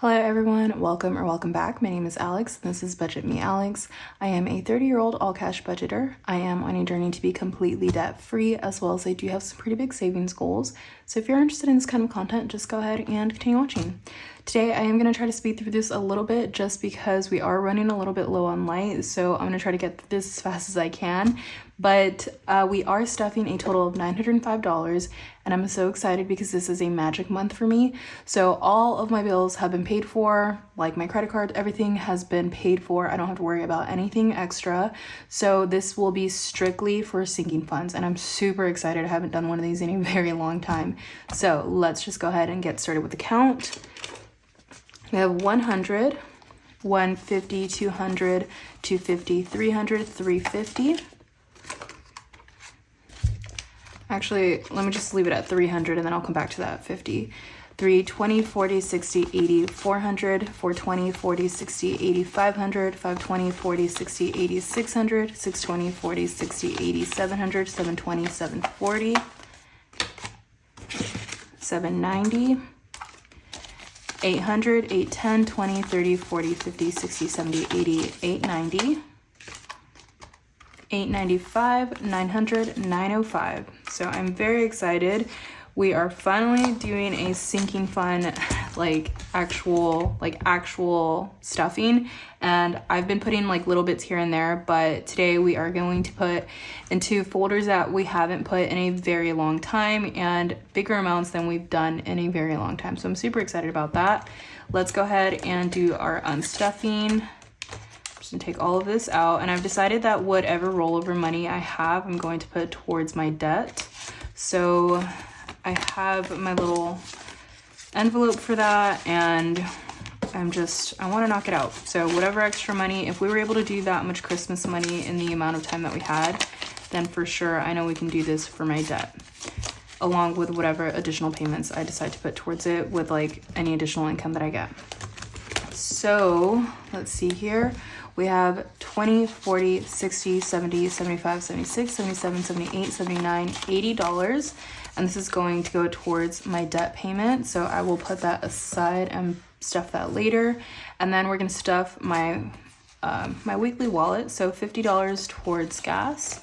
Hello everyone, welcome back. My name is Alex, and this is Budget Me Alex. I am a 30-year-old all-cash budgeter. I am on a journey to be completely debt-free, as well as I do have some pretty big savings goals. So if you're interested in this kind of content, just go ahead and continue watching. Today I am going to try to speed through this a little bit just because we are running a little bit low on light, so I'm going to try to get through this as fast as I can. But we are stuffing a total of $905, and I'm so excited because this is a magic month for me. So all of my bills have been paid for, like my credit card, everything has been paid for. I don't have to worry about anything extra. So this will be strictly for sinking funds, and I'm super excited. I haven't done one of these in a very long time. So let's just go ahead and get started with the count. We have 100, 150, 200, 250, 300, 350. Actually, let me just leave it at 300 and then I'll come back to that 50. 320, 40, 60, 80, 400, 420, 40, 60, 80, 500, 520, 40, 60, 80, 600, 620, 40, 60, 80, 700, 720, 740, 790, 800, 810, 20, 30, 40, 50, 60, 70, 80, 890, 895, 900, 905. So I'm very excited. We are finally doing a sinking fund, like actual stuffing. And I've been putting like little bits here and there, but today we are going to put into folders that we haven't put in a very long time and bigger amounts than we've done in a very long time. So I'm super excited about that. Let's go ahead and do our unstuffing. And take all of this out, and I've decided that whatever rollover money I have, I'm going to put towards my debt. So I have my little envelope for that, and I want to knock it out. So whatever extra money, if we were able to do that much Christmas money in the amount of time that we had, then for sure I know we can do this for my debt, along with whatever additional payments I decide to put towards it with like any additional income that I get. So let's see here. We have 20, 40, 60, 70, 75, 76, 77, 78, 79, $80. And this is going to go towards my debt payment. So I will put that aside and stuff that later. And then we're going to stuff my my weekly wallet. So $50 towards gas.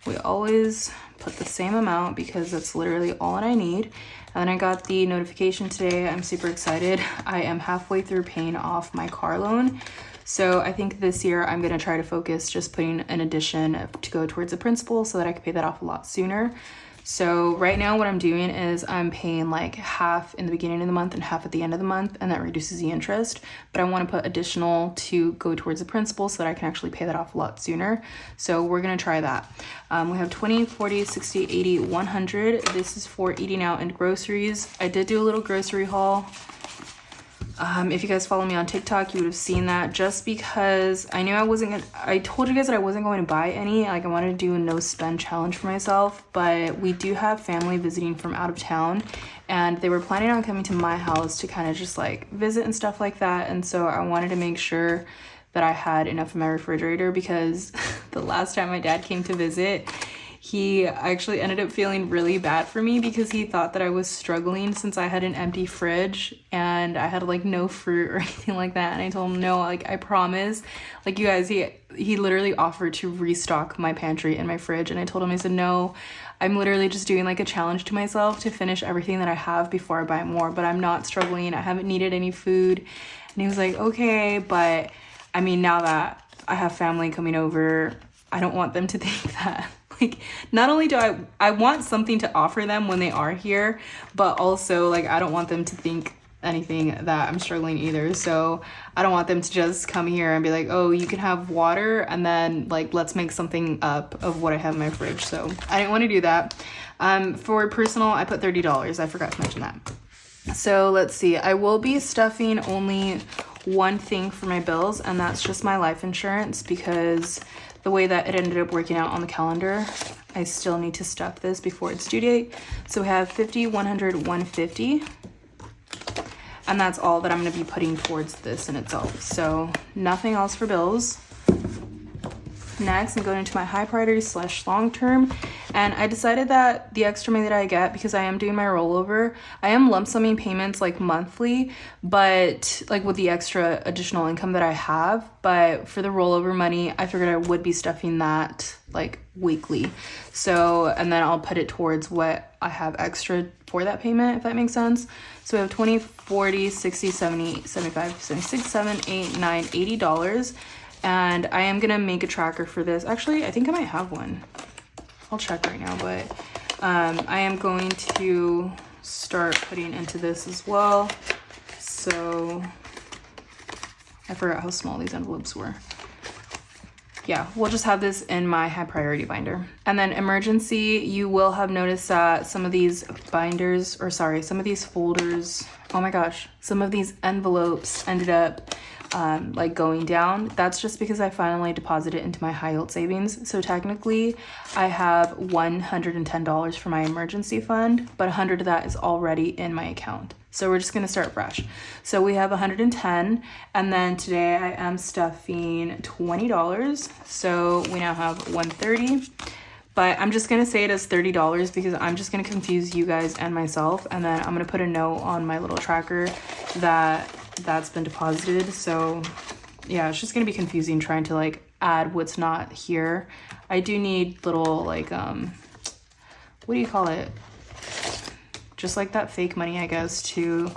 We always put the same amount because that's literally all that I need. And then I got the notification today. I'm super excited. I am halfway through paying off my car loan. So I think this year I'm going to try to focus just putting an addition to go towards the principal so that I can pay that off a lot sooner. So right now what I'm doing is I'm paying like half in the beginning of the month and half at the end of the month, and that reduces the interest. But I want to put additional to go towards the principal so that I can actually pay that off a lot sooner. So we're going to try that. We have 20, 40, 60, 80, 100. This is for eating out and groceries. I did do a little grocery haul. If you guys follow me on TikTok, you would have seen that, just because I knew I told you guys that I wasn't going to buy any. Like, I wanted to do a no spend challenge for myself, but we do have family visiting from out of town, and they were planning on coming to my house to kind of just like visit and stuff like that. And so I wanted to make sure that I had enough in my refrigerator, because the last time my dad came to visit, he actually ended up feeling really bad for me because he thought that I was struggling since I had an empty fridge and I had like no fruit or anything like that. And I told him, no, like I promise, like you guys, he literally offered to restock my pantry and my fridge. And I told him, I said, no, I'm literally just doing like a challenge to myself to finish everything that I have before I buy more, but I'm not struggling. I haven't needed any food. And he was like, okay, but I mean, now that I have family coming over, I don't want them to think that. Like, not only do I want something to offer them when they are here, but also like I don't want them to think anything that I'm struggling either. So I don't want them to just come here and be like, oh, you can have water, and then like let's make something up of what I have in my fridge. So I didn't want to do that. For personal, I put $30. I forgot to mention that. So let's see. I will be stuffing only one thing for my bills, and that's just my life insurance, because the way that it ended up working out on the calendar, I still need to stuff this before its due date. So we have 50, 100, 150. And that's all that I'm going to be putting towards this in itself. So nothing else for bills. Next, I'm going into my high priority / long term. And I decided that the extra money that I get, because I am doing my rollover, I am lump summing payments like monthly, but like with the extra additional income that I have. But for the rollover money, I figured I would be stuffing that like weekly. So, and then I'll put it towards what I have extra for that payment, if that makes sense. So we have 20, 40, 60, 70, 75, 76, 7, 8, 9, $80. And I am gonna make a tracker for this. Actually, I think I might have one. I'll check right now, but I am going to start putting into this as well. So I forgot how small these envelopes were. Yeah, we'll just have this in my high priority binder. And then emergency, you will have noticed that some of these binders, or sorry, some of these folders, oh my gosh, some of these envelopes ended up like going down. That's just because I finally deposited into my high yield savings. So technically I have $110 for my emergency fund, but 100 of that is already in my account. So we're just gonna start fresh. So we have 110, and then today I am stuffing $20. So we now have 130, but I'm just gonna say it as $30 because I'm just gonna confuse you guys and myself. And then I'm gonna put a note on my little tracker that that's been deposited. So yeah, it's just gonna be confusing trying to like add what's not here. I do need little like, what do you call it? Just like that fake money, I guess, to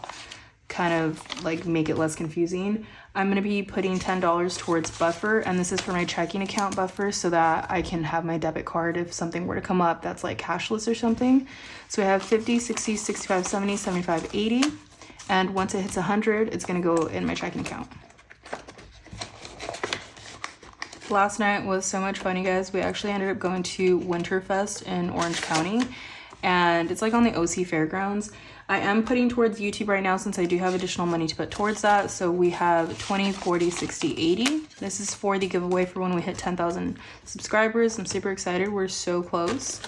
kind of like make it less confusing. I'm gonna be putting $10 towards buffer, and this is for my checking account buffer so that I can have my debit card if something were to come up that's like cashless or something. So we have 50, 60, 65, 70, 75, 80. And once it hits 100, it's gonna go in my checking account. Last night was so much fun, you guys. We actually ended up going to Winterfest in Orange County, and it's like on the OC Fairgrounds. I am putting towards YouTube right now since I do have additional money to put towards that. So we have 20, 40, 60, 80. This is for the giveaway for when we hit 10,000 subscribers. I'm super excited. We're so close.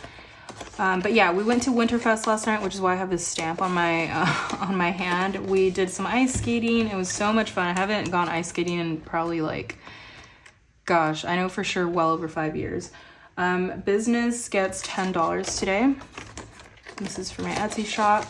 But yeah, we went to Winterfest last night, which is why I have this stamp on my hand. We did some ice skating. It was so much fun. I haven't gone ice skating in probably like, gosh, I know for sure well over 5 years. Business gets $10 today. This is for my Etsy shop.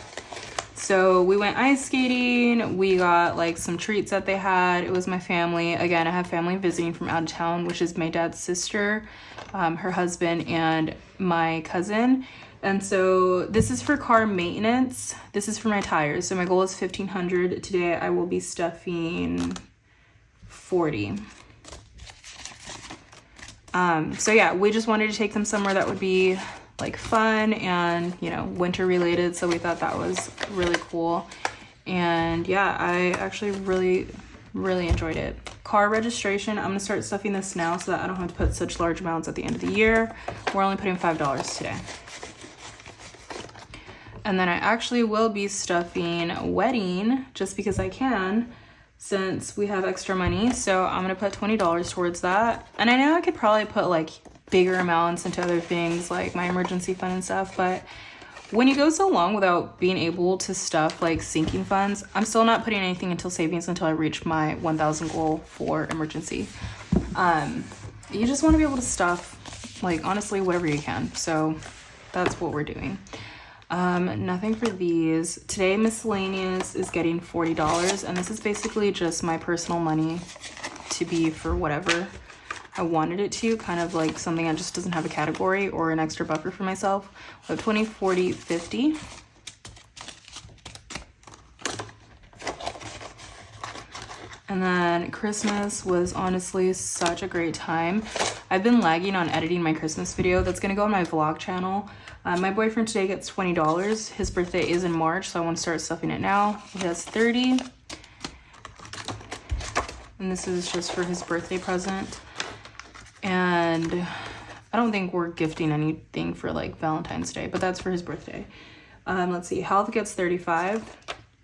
So we went ice skating. We got like some treats that they had. It was my family. Again, I have family visiting from out of town, which is my dad's sister, her husband, and my cousin. And so this is for car maintenance. This is for my tires. So my goal is 1,500. Today I will be stuffing 40. So yeah, we just wanted to take them somewhere that would be like fun and, you know, winter related. So we thought that was really cool. And yeah, I actually really enjoyed it. Car registration, I'm gonna start stuffing this now so that I don't have to put such large amounts at the end of the year. We're only putting $5 today. And then I actually will be stuffing wedding just because I can, since we have extra money. So I'm gonna put $20 towards that. And I know I could probably put like bigger amounts into other things like my emergency fund and stuff, but when you go so long without being able to stuff like sinking funds, I'm still not putting anything into savings until I reach my 1,000 goal for emergency. You just want to be able to stuff like honestly whatever you can. So that's what we're doing. Nothing for these. Today miscellaneous is getting $40, and this is basically just my personal money to be for whatever I wanted it to, kind of like something that just doesn't have a category or an extra buffer for myself. I have 20, 40, 50. And then Christmas was honestly such a great time. I've been lagging on editing my Christmas video. That's gonna go on my vlog channel. My boyfriend today gets $20. His birthday is in March, so I want to start stuffing it now. He has 30. And this is just for his birthday present. And I don't think we're gifting anything for like Valentine's Day, but that's for his birthday. Let's see, health gets 35.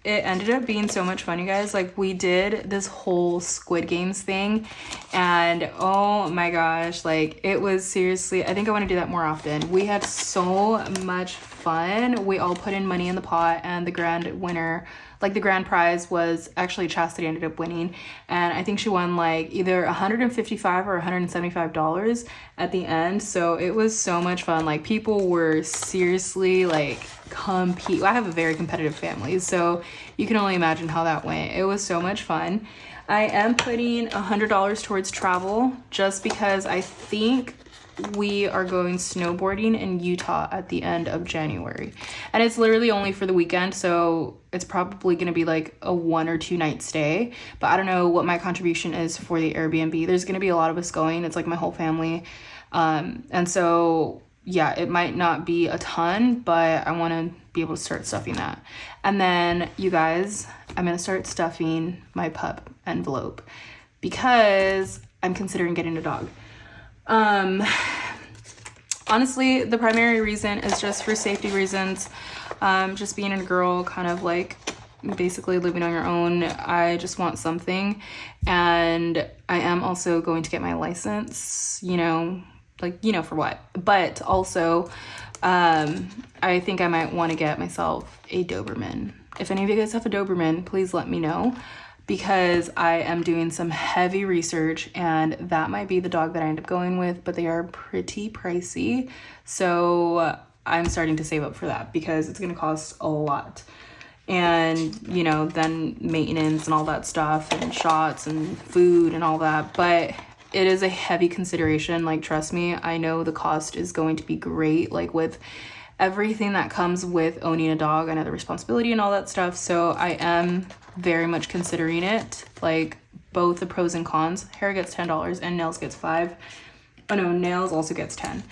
It ended up being so much fun, you guys. Like, we did this whole Squid Games thing, and oh my gosh, like, it was seriously, I think I want to do that more often. We had so much fun. We all put in money in the pot, and the grand winner, like the grand prize, was actually Chastity ended up winning, and I think she won like either $155 or $175 at the end. So it was so much fun. Like people were seriously like compete. I have a very competitive family, so you can only imagine how that went. It was so much fun. I am putting $100 towards travel just because I think we are going snowboarding in Utah at the end of January, and it's literally only for the weekend, so it's probably going to be like a 1 or 2 night stay, but I don't know what my contribution is for the Airbnb. There's going to be a lot of us going. It's like my whole family, and so yeah, it might not be a ton, but I want to be able to start stuffing that. And then you guys, I'm going to start stuffing my pup envelope because I'm considering getting a dog. Honestly, the primary reason is just for safety reasons. Just being a girl, kind of like basically living on your own, I just want something. And I am also going to get my license, you know, like, you know, for what, but also, I think I might want to get myself a Doberman. If any of you guys have a Doberman, please let me know, because I am doing some heavy research, and that might be the dog that I end up going with, but they are pretty pricey. So I'm starting to save up for that because it's going to cost a lot. And, you know, then maintenance and all that stuff and shots and food and all that. But it is a heavy consideration. Like, trust me, I know the cost is going to be great, like with everything that comes with owning a dog and the responsibility and all that stuff. So I am very much considering it, like both the pros and cons. Hair gets $10 and nails gets $5. Oh no, nails also gets 10.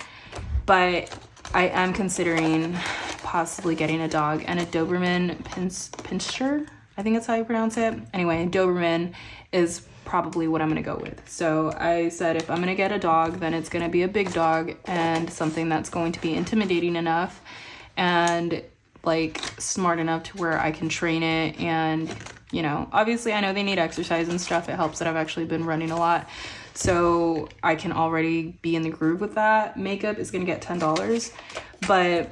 But I am considering possibly getting a dog, and a Doberman Pinscher, I think that's how you pronounce it. Anyway, Doberman is probably what I'm gonna go with. So I said if I'm gonna get a dog, then it's gonna be a big dog and something that's going to be intimidating enough and like smart enough to where I can train it. And, you know, obviously I know they need exercise and stuff. It helps that I've actually been running a lot, so I can already be in the groove with that. Makeup is gonna get $10, but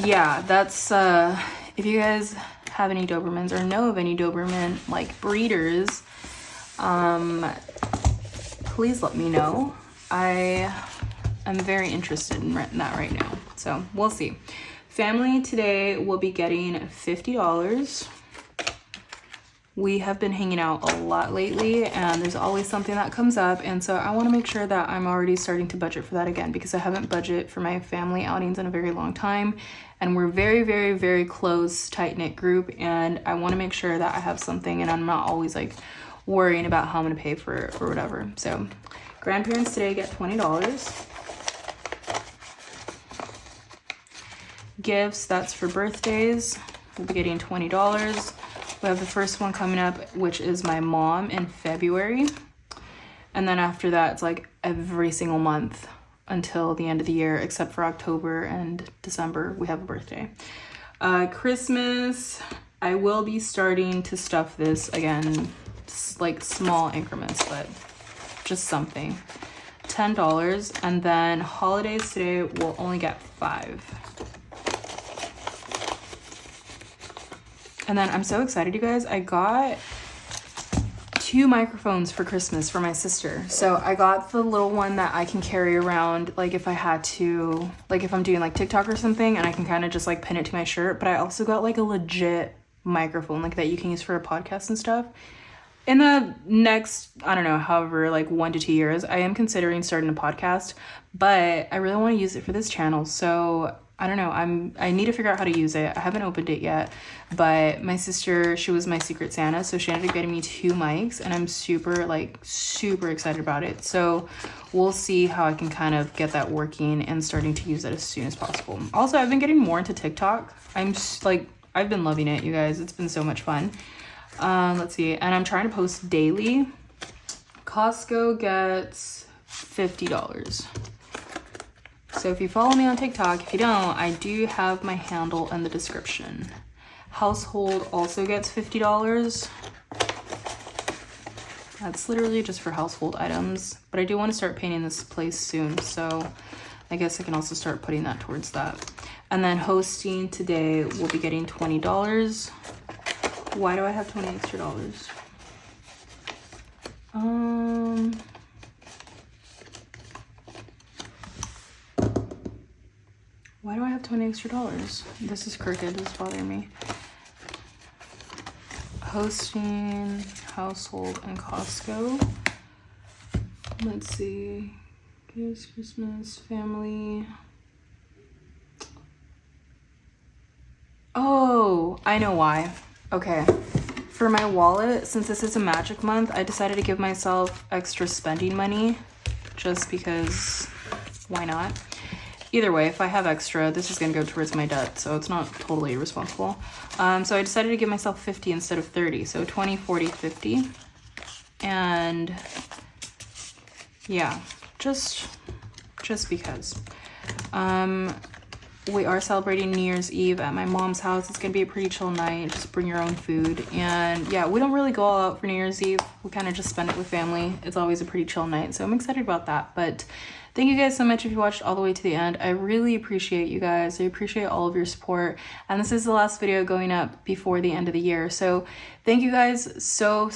yeah, that's if you guys have any Dobermans or know of any Doberman like breeders, please let me know. I am very interested in renting that right now, so we'll see. Family today will be getting $50. We have been hanging out a lot lately, and there's always something that comes up, and so I want to make sure that I'm already starting to budget for that again, because I haven't budgeted for my family outings in a very long time, and we're very, very, very close, tight-knit group, and I want to make sure that I have something and I'm not always like worrying about how I'm going to pay for it or whatever. So grandparents today get $20. Gifts, that's for birthdays, we'll be getting $20. We have the first one coming up, which is my mom in February. And then after that, it's like every single month until the end of the year, except for October and December, we have a birthday. Christmas, I will be starting to stuff this again, like small increments, but just something. $10. And then holidays today will only get $5. And then I'm so excited, you guys. I got 2 microphones for Christmas for my sister. So I got the little one that I can carry around, like if I had to, like if I'm doing like TikTok or something, and I can kind of just like pin it to my shirt. But I also got like a legit microphone, like that you can use for a podcast and stuff. In the next, I don't know, however, like 1 to 2 years, I am considering starting a podcast, but I really want to use it for this channel. So I don't know, I need to figure out how to use it. I haven't opened it yet, but my sister, she was my secret Santa, so she ended up getting me 2 mics, and I'm super excited about it. So we'll see how I can kind of get that working and starting to use it as soon as possible. Also, I've been getting more into TikTok. I've been loving it, you guys. It's been so much fun. Let's see, and I'm trying to post daily. Costco gets $50. So if you follow me on TikTok, if you don't, I do have my handle in the description. Household also gets $50. That's literally just for household items, but I do want to start painting this place soon, so I guess I can also start putting that towards that. And then hosting today will be getting $20. Why do I have $20 extra? Why do I have $20 extra? This is crooked. This is bothering me. Hosting, household, and Costco. Let's see. Gifts, Christmas, family. Oh, I know why. Okay. For my wallet, since this is a magic month, I decided to give myself extra spending money just because why not? Either way, if I have extra, this is gonna go towards my debt, so it's not totally irresponsible. So I decided to give myself 50 instead of 30, so 20, 40, 50. And yeah, just because. We are celebrating New Year's Eve at my mom's house. It's gonna be a pretty chill night. Just bring your own food. And yeah, we don't really go all out for New Year's Eve. We kind of just spend it with family. It's always a pretty chill night, so I'm excited about that. But thank you guys so much if you watched all the way to the end. I really appreciate you guys. I appreciate all of your support. And this is the last video going up before the end of the year. So thank you guys so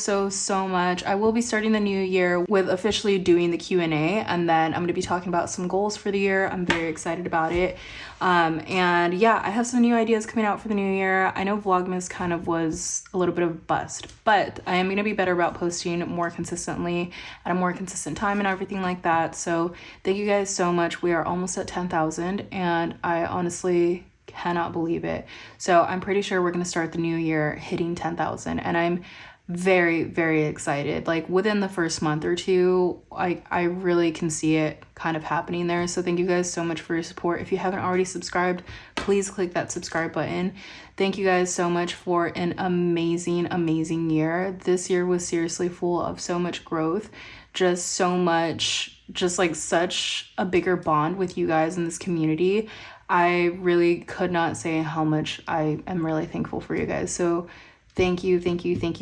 much. I will be starting the new year with officially doing the Q&A, and then I'm going to be talking about some goals for the year. I'm very excited about it. And yeah, I have some new ideas coming out for the new year. I know Vlogmas kind of was a little bit of a bust, but I am going to be better about posting more consistently at a more consistent time and everything like that. So thank you guys so much. We are almost at 10,000 and I honestly cannot believe it. So I'm pretty sure we're going to start the new year hitting 10,000 and I'm very excited. Like within the first month or two, I really can see it kind of happening there. So thank you guys so much for your support. If you haven't already subscribed, please click that subscribe button. Thank you guys so much for an amazing year. This year was seriously full of so much growth, just so much, just like such a bigger bond with you guys in this community. I really could not say how much I am really thankful for you guys. So thank you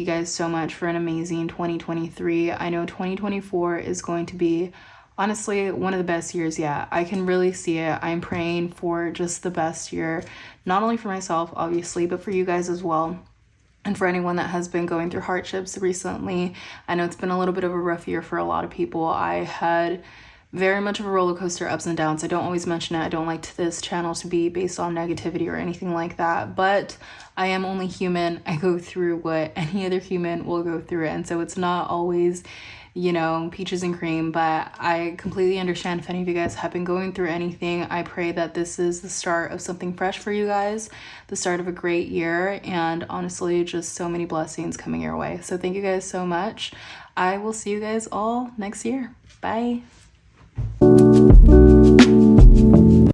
guys so much for an amazing 2023. I know 2024 is going to be honestly one of the best years yet. I can really see it. I'm praying for just the best year, not only for myself, obviously, but for you guys as well. And for anyone that has been going through hardships recently, I know it's been a little bit of a rough year for a lot of people. I had very much of a roller coaster, ups and downs. I don't always mention it. I don't like this channel to be based on negativity or anything like that, but I am only human. I go through what any other human will go through, and so it's not always, you know, peaches and cream, but I completely understand if any of you guys have been going through anything. I pray that this is the start of something fresh for you guys, the start of a great year, and honestly, just so many blessings coming your way. So thank you guys so much. I will see you guys all next year. Bye.